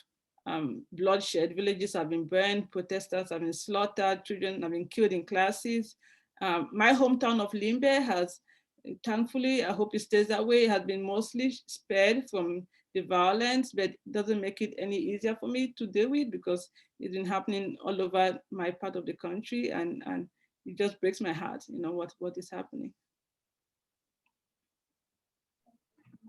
bloodshed. Villages have been burned, protesters have been slaughtered, children have been killed in classes. My hometown of Limbe has, thankfully, I hope it stays that way, has been mostly spared from the violence, but it doesn't make it any easier for me to deal with, because it's been happening all over my part of the country, and it just breaks my heart, what is happening.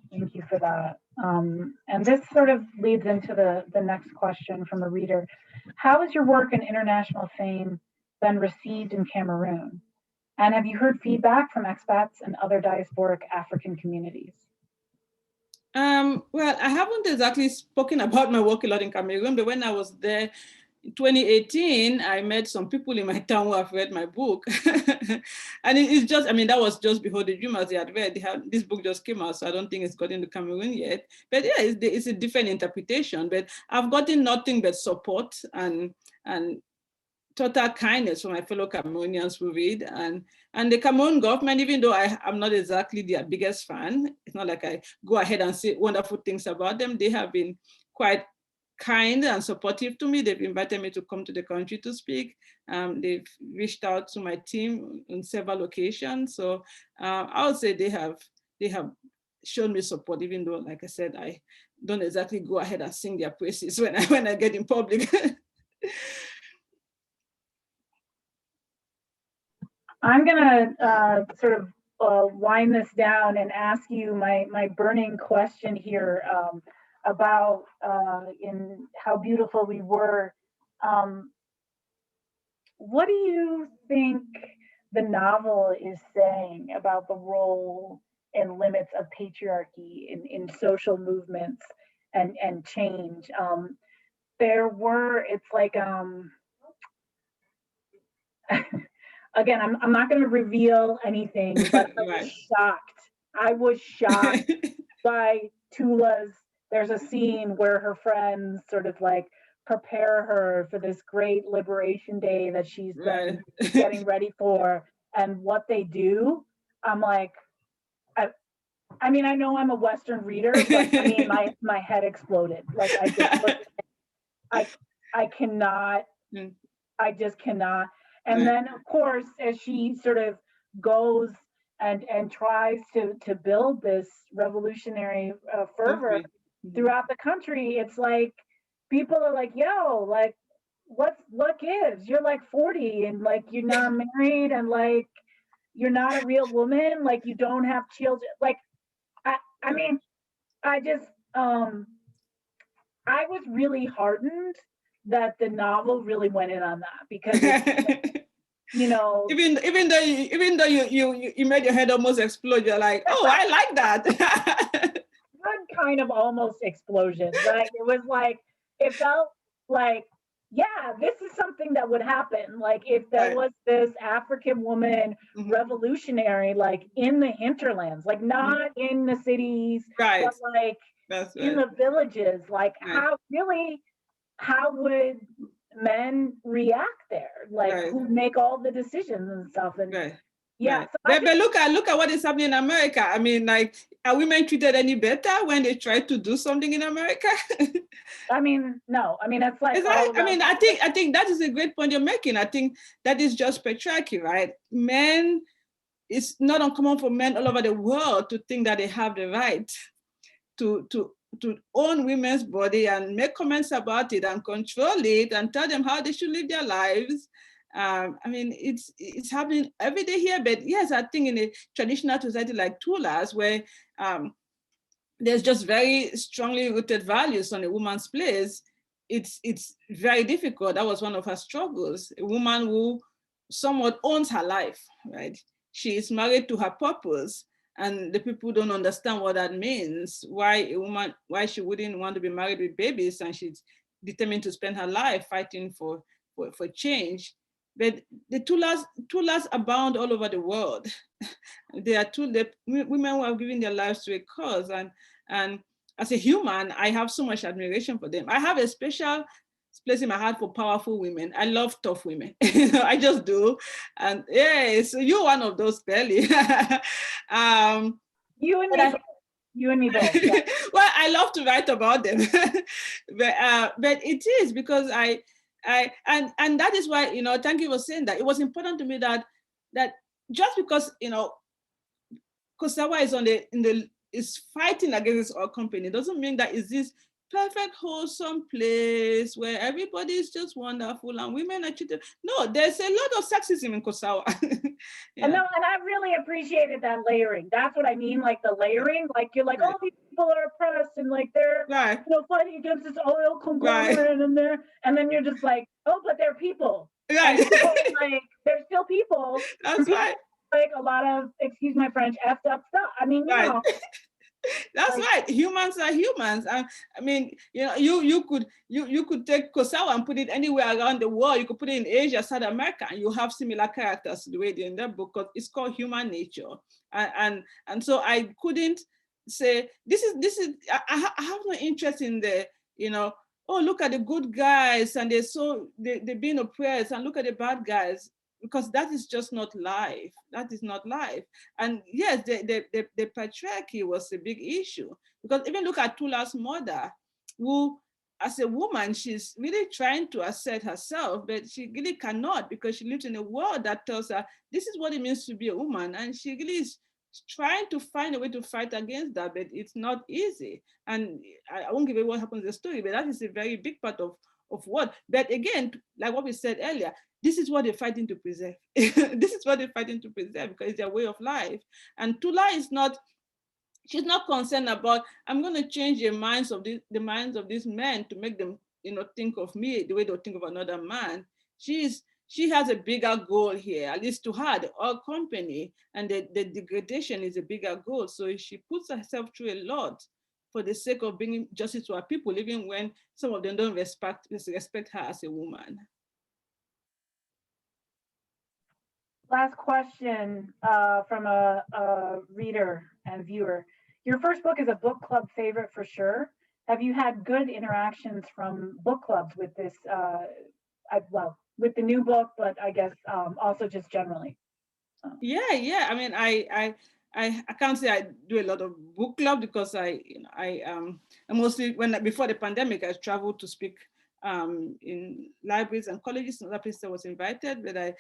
Thank you for that. And this sort of leads into the next question from a reader. How has your work in international fame been received in Cameroon? And have you heard feedback from expats and other diasporic African communities? Well, I haven't exactly spoken about my work a lot in Cameroon, but when I was there in 2018, I met some people in my town who have read my book. And it's just, I mean, that was just before the Dreamers they had read. This book just came out, so I don't think it's got into Cameroon yet. But yeah, it's a different interpretation. But I've gotten nothing but support and total kindness from my fellow Cameroonians who read. And the Cameroon government, even though I'm not exactly their biggest fan, it's not like I go ahead and say wonderful things about them. They have been quite kind and supportive to me. They've invited me to come to the country to speak. They've reached out to my team on several occasions. So I would say they have shown me support, even though, like I said, I don't exactly go ahead and sing their praises when I get in public. I'm gonna sort of wind this down and ask you my burning question here about in how beautiful we were. What do you think the novel is saying about the role and limits of patriarchy in social movements and change? It's like again, I'm not going to reveal anything, but I was shocked by Tula's. There's a scene where her friends sort of like prepare her for this great liberation day that she's been getting ready for, and what they do. I'm like, I mean, I know I'm a Western reader, but I mean, my head exploded. Like I cannot. I just cannot. And then, of course, as she sort of goes and tries to build this revolutionary fervor throughout the country, it's like people are like, "Yo, like, what gives? You're like 40 and like you're not married and like you're not a real woman, like you don't have children." Like, I mean, I just I was really heartened that the novel really went in on that because you know, even though you made your head almost explode, you're like, oh, I like that. One kind of almost explosion, right? It was like, it felt like, yeah, this is something that would happen. Like if there was this African woman revolutionary, like in the hinterlands, like not in the cities, but like in the villages, like how would men react there? Like who make all the decisions and stuff? And yeah. So but look at what is happening in America. I mean, like, are women treated any better when they try to do something in America? I mean, no. I mean, it's like. I mean, I think that is a great point you're making. I think that is just patriarchy, right? Men, it's not uncommon for men all over the world to think that they have the right to own women's body and make comments about it and control it and tell them how they should live their lives. I mean, it's happening every day here, but yes, I think in a traditional society like Tula's, where there's just very strongly rooted values on a woman's place, it's very difficult. That was one of her struggles. A woman who somewhat owns her life, right? She is married to her purpose, and the people don't understand what that means. Why she wouldn't want to be married with babies, and she's determined to spend her life fighting for change. But the Tulas abound all over the world. There are women who have given their lives to a cause, and as a human, I have so much admiration for them. I have a special place in my heart for powerful women. I love tough women. I just do. And yeah, so you're one of those, clearly. You and me both. Yeah. Well, I love to write about them, but it is because and that is why, thank you for saying that. It was important to me that just because Kosawa is fighting against our company doesn't mean that is this perfect, wholesome place where everybody is just wonderful and women are treated. No, there's a lot of sexism in Kosawa. Yeah. No, and I really appreciated that layering. That's what I mean, like the layering. Like you're like, oh, these people are oppressed and like they're fighting against this oil conglomerate and then you're just like, oh, but they're people. Right. And people, like they're still people. That's right. like a lot of, excuse my French, effed up stuff. I mean, you Right. know, That's like, right. Humans are humans. I mean, you know, you could take Kosawa and put it anywhere around the world. You could put it in Asia, South America, and you have similar characters the way they're in that book, because it's called human nature. And so I couldn't say this is I have no interest in the, you know, oh, look at the good guys and they're being oppressed, and look at the bad guys, because that is just not life. That is not life. And yes, the patriarchy was a big issue, because even look at Tula's mother, who, as a woman, she's really trying to assert herself, but she really cannot, because she lives in a world that tells her this is what it means to be a woman, and she really is trying to find a way to fight against that, but it's not easy. And I won't give away what happens in the story, but that is a very big part of what. But again, like what we said earlier, this is what they're fighting to preserve. This is what they're fighting to preserve, because it's their way of life. And Tula is not, she's not concerned about, I'm going to change the minds of these men to make them, you know, think of me the way they think of another man. She has a bigger goal here, at least to her, our company, and the degradation is a bigger goal. So she puts herself through a lot for the sake of bringing justice to our people, even when some of them don't respect her as a woman. last question from a reader and viewer. Your first book is a book club favorite for sure. Have you had good interactions from book clubs with this? Well, with the new book, but I guess also just generally. Yeah. I mean, I can't say I do a lot of book club, because I mostly, before the pandemic, I traveled to speak in libraries and colleges and other places I was invited. But I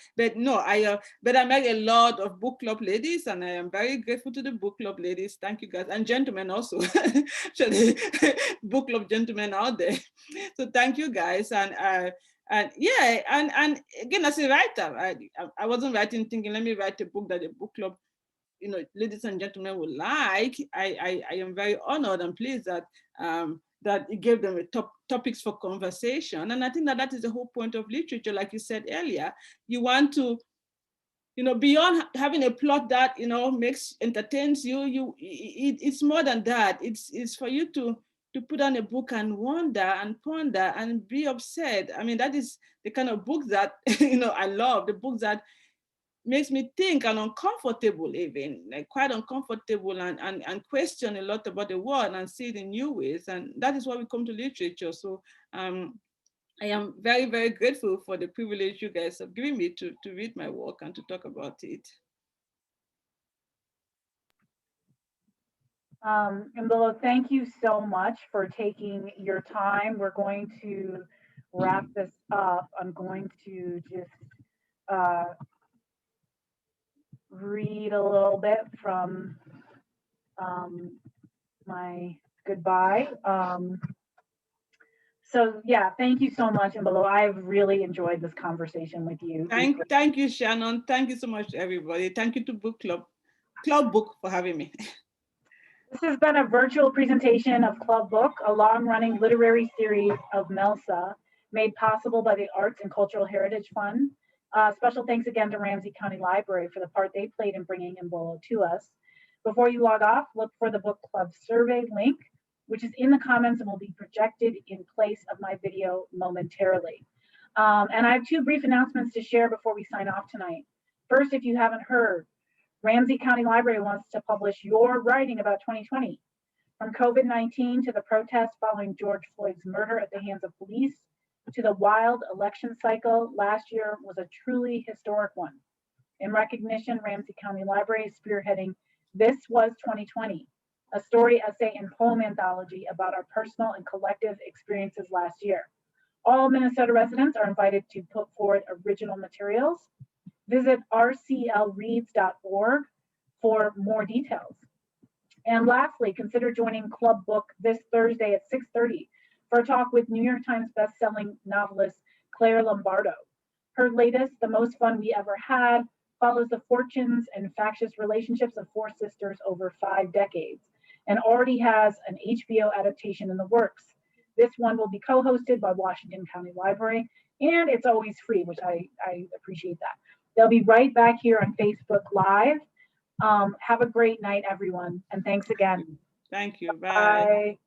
met a lot of book club ladies, and I am very grateful to the book club ladies. Thank you guys, and gentlemen also. Book club gentlemen out there. So thank you guys, and yeah, and again, as a writer, I wasn't writing thinking, let me write a book that the book club, you know, ladies and gentlemen will like. I am very honored and pleased that that it gave them topics for conversation. And I think that is the whole point of literature. Like you said earlier, you want to, you know, beyond having a plot that, you know, entertains you, it's more than that. It's for you to put on a book and wonder and ponder and be upset. I mean, that is the kind of book that, you know, I love, the books that makes me think and uncomfortable, even like quite uncomfortable, and question a lot about the world and see it in new ways. And that is why we come to literature. So I am very, very grateful for the privilege you guys have given me to read my work and to talk about it. Imbolo, thank you so much for taking your time. We're going to wrap this up. I'm going to just read a little bit from my goodbye. So yeah, thank you so much, Imbolo. I've really enjoyed this conversation with you. Thank you, Shannon. Thank you so much, everybody. Thank you to Club Book for having me. This has been a virtual presentation of Club Book, a long-running literary series of MELSA, made possible by the Arts and Cultural Heritage Fund. Special thanks again to Ramsey County Library for the part they played in bringing Imbolo to us. Before you log off, look for the book club survey link, which is in the comments and will be projected in place of my video momentarily. And I have two brief announcements to share before we sign off tonight. First, if you haven't heard, Ramsey County Library wants to publish your writing about 2020. From COVID-19 to the protests following George Floyd's murder at the hands of police, to the wild election cycle, last year was a truly historic one. In recognition, Ramsey County Library is spearheading This Was 2020, a story, essay, and poem anthology about our personal and collective experiences last year. All Minnesota residents are invited to put forward original materials. Visit rclreads.org for more details. And lastly, consider joining Club Book this Thursday at 6:30 for a talk with New York Times bestselling novelist Claire Lombardo. Her latest, The Most Fun We Ever Had, follows the fortunes and factious relationships of four sisters over 5 decades and already has an HBO adaptation in the works. This one will be co-hosted by Washington County Library, and it's always free, which I appreciate that. They'll be right back here on Facebook Live. Have a great night, everyone, and thanks again. Thank you. Bye. Bye.